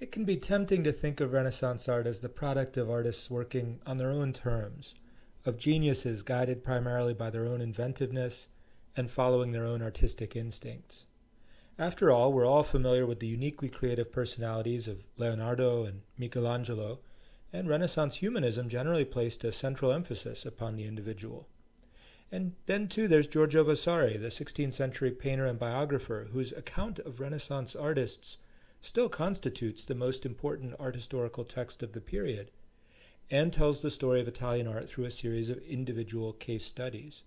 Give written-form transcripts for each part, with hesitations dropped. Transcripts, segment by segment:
It can be tempting to think of Renaissance art as the product of artists working on their own terms, of geniuses guided primarily by their own inventiveness and following their own artistic instincts. After all, we're all familiar with the uniquely creative personalities of Leonardo and Michelangelo, and Renaissance humanism generally placed a central emphasis upon the individual. And then, too, there's Giorgio Vasari, the 16th century painter and biographer, whose account of Renaissance artists still constitutes the most important art historical text of the period, and tells the story of Italian art through a series of individual case studies.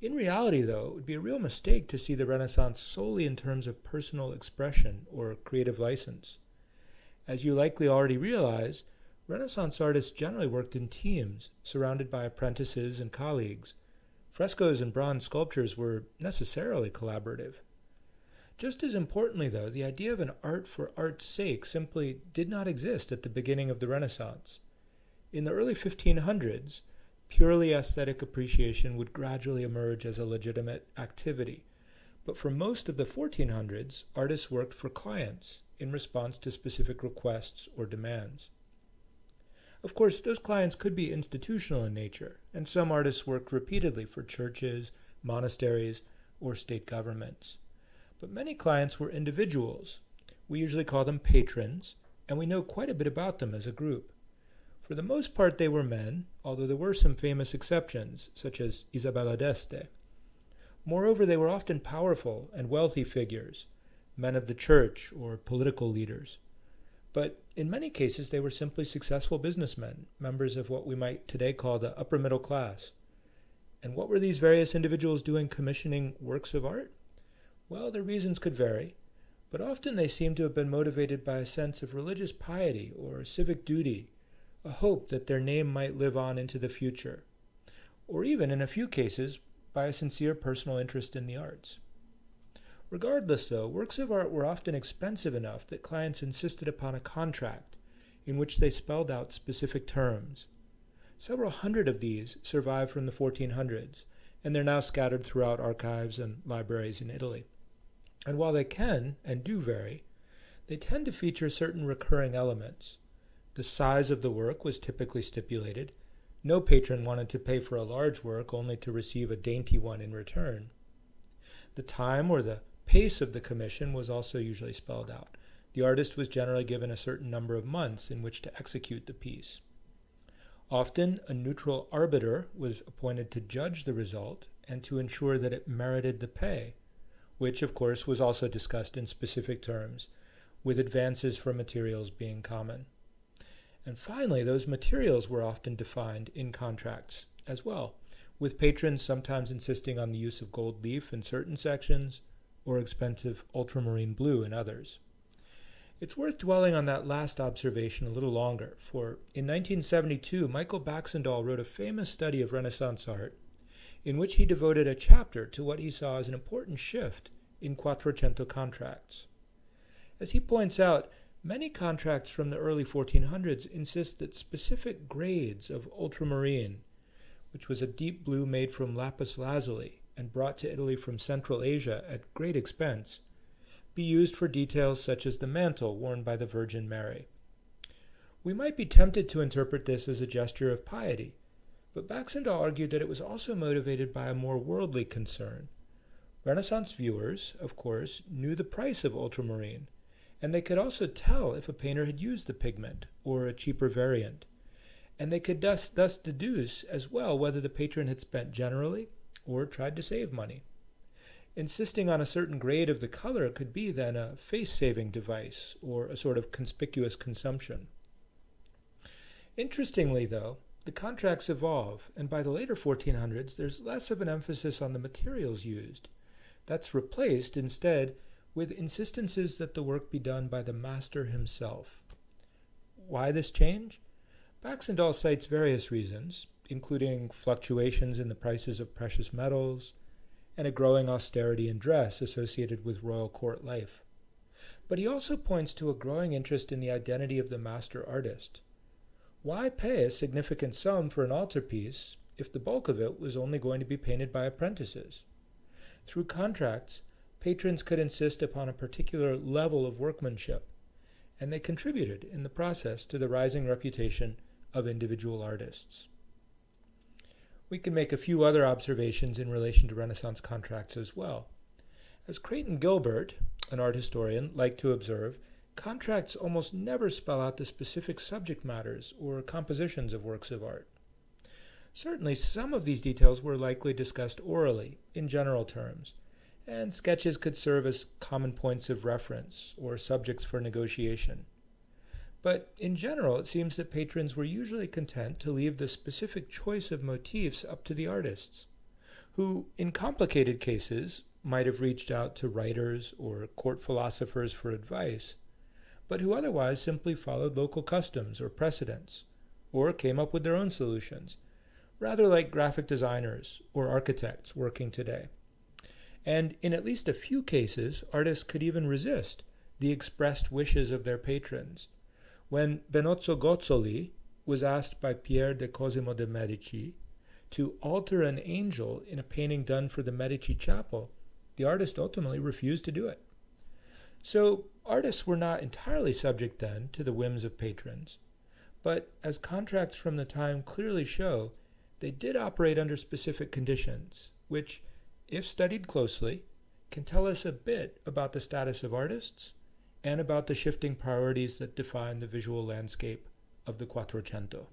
In reality, though, it would be a real mistake to see the Renaissance solely in terms of personal expression or creative license. As you likely already realize, Renaissance artists generally worked in teams, surrounded by apprentices and colleagues. Frescoes and bronze sculptures were necessarily collaborative. Just as importantly, though, the idea of an art for art's sake simply did not exist at the beginning of the Renaissance. In the early 1500s, purely aesthetic appreciation would gradually emerge as a legitimate activity. But for most of the 1400s, artists worked for clients in response to specific requests or demands. Of course, those clients could be institutional in nature, and some artists worked repeatedly for churches, monasteries, or state governments. But many clients were individuals. We usually call them patrons, and we know quite a bit about them as a group. For the most part, they were men, although there were some famous exceptions, such as Isabella d'Este. Moreover, they were often powerful and wealthy figures, men of the church or political leaders. But in many cases, they were simply successful businessmen, members of what we might today call the upper middle class. And what were these various individuals doing commissioning works of art? Well, their reasons could vary, but often they seem to have been motivated by a sense of religious piety or civic duty, a hope that their name might live on into the future, or even, in a few cases, by a sincere personal interest in the arts. Regardless, though, works of art were often expensive enough that clients insisted upon a contract in which they spelled out specific terms. Several hundred of these survive from the 1400s, and they're now scattered throughout archives and libraries in Italy. And while they can and do vary, they tend to feature certain recurring elements. The size of the work was typically stipulated. No patron wanted to pay for a large work only to receive a dainty one in return. The time or the pace of the commission was also usually spelled out. The artist was generally given a certain number of months in which to execute the piece. Often, a neutral arbiter was appointed to judge the result and to ensure that it merited the pay, which, of course, was also discussed in specific terms, with advances for materials being common. And finally, those materials were often defined in contracts as well, with patrons sometimes insisting on the use of gold leaf in certain sections or expensive ultramarine blue in others. It's worth dwelling on that last observation a little longer, for in 1972, Michael Baxandall wrote a famous study of Renaissance art in which he devoted a chapter to what he saw as an important shift in Quattrocento contracts. As he points out, many contracts from the early 1400s insist that specific grades of ultramarine, which was a deep blue made from lapis lazuli and brought to Italy from Central Asia at great expense, be used for details such as the mantle worn by the Virgin Mary. We might be tempted to interpret this as a gesture of piety, but Baxandall argued that it was also motivated by a more worldly concern. Renaissance viewers, of course, knew the price of ultramarine, and they could also tell if a painter had used the pigment or a cheaper variant, and they could thus deduce as well whether the patron had spent generally or tried to save money. Insisting on a certain grade of the color could be then a face-saving device or a sort of conspicuous consumption. Interestingly, though, the contracts evolve, and by the later 1400s, there's less of an emphasis on the materials used. That's replaced, instead, with insistences that the work be done by the master himself. Why this change? Baxandall cites various reasons, including fluctuations in the prices of precious metals, and a growing austerity in dress associated with royal court life. But he also points to a growing interest in the identity of the master artist. Why pay a significant sum for an altarpiece if the bulk of it was only going to be painted by apprentices? Through contracts, patrons could insist upon a particular level of workmanship, and they contributed in the process to the rising reputation of individual artists. We can make a few other observations in relation to Renaissance contracts as well. As Creighton Gilbert, an art historian, liked to observe, contracts almost never spell out the specific subject matters or compositions of works of art. Certainly some of these details were likely discussed orally, in general terms, and sketches could serve as common points of reference or subjects for negotiation. But in general, it seems that patrons were usually content to leave the specific choice of motifs up to the artists, who, in complicated cases, might have reached out to writers or court philosophers for advice, but who otherwise simply followed local customs or precedents, or came up with their own solutions, rather like graphic designers or architects working today. And in at least a few cases, artists could even resist the expressed wishes of their patrons. When Benozzo Gozzoli was asked by Pier de Cosimo de' Medici to alter an angel in a painting done for the Medici chapel, the artist ultimately refused to do it. So artists were not entirely subject then to the whims of patrons, but as contracts from the time clearly show, they did operate under specific conditions, which, if studied closely, can tell us a bit about the status of artists and about the shifting priorities that define the visual landscape of the Quattrocento.